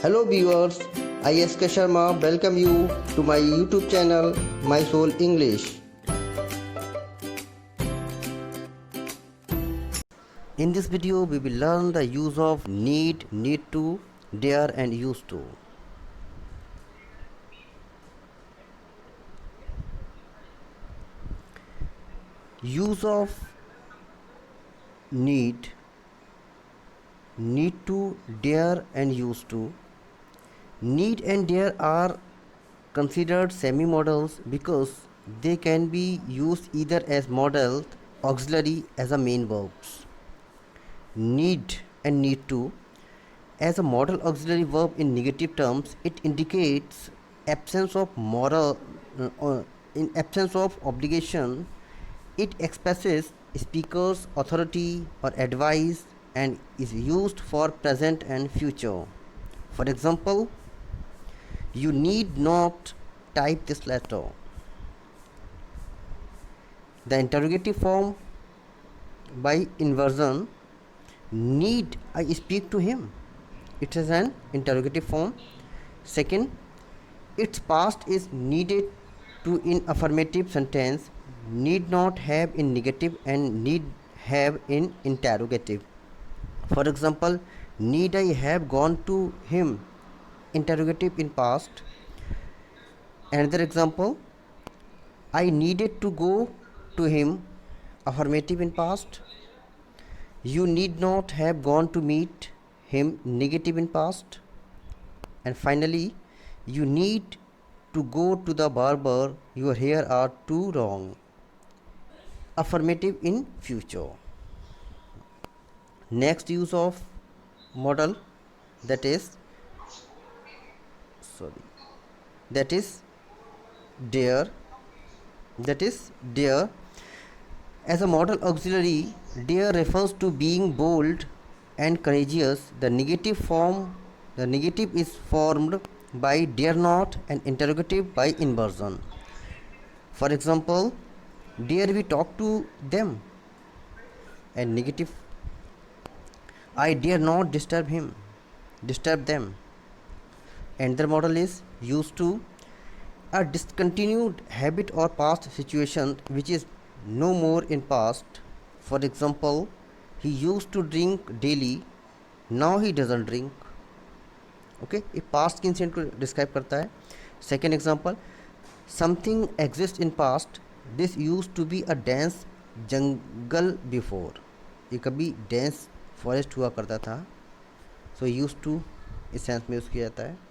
Hello viewers, I S.K. Sharma welcome you to my YouTube channel My Soul English. In this video we will learn the use of need, need to, dare and used to. Use of need, need to, dare and used to. Need and dare are considered semi-modals because they can be used either as modal auxiliary as a main verbs. Need and need to as a modal auxiliary verb in negative terms, it indicates absence of moral in absence of obligation. It expresses speaker's authority or advice and is used for present and future. For example, you need not type this letter. The interrogative form by inversion, need I speak to him. It is an interrogative form. Second, its past is needed to in affirmative sentence, need not have in negative and need have in interrogative. For example, need I have gone to him, interrogative in past. Another example, I needed to go to him, affirmative in past. You need not have gone to meet him, negative in past. And finally, you need to go to the barber, your hair are too long, affirmative in future. Next use of modal, that is dare, as a modal auxiliary. Dare refers to being bold and courageous. The negative is formed by dare not and interrogative by inversion. For example, dare we talk to them, and negative, I dare not disturb them. And the model is used to, a discontinued habit or past situation which is no more in past. For example, he used to drink daily, now he doesn't drink. Okay, ये past के incident को describe करता है. Second example, something exist in past, this used to be a dense jungle before. ये कभी dense forest हुआ करता था. सो यूज टू इस सेंस में यूज़ किया जाता है.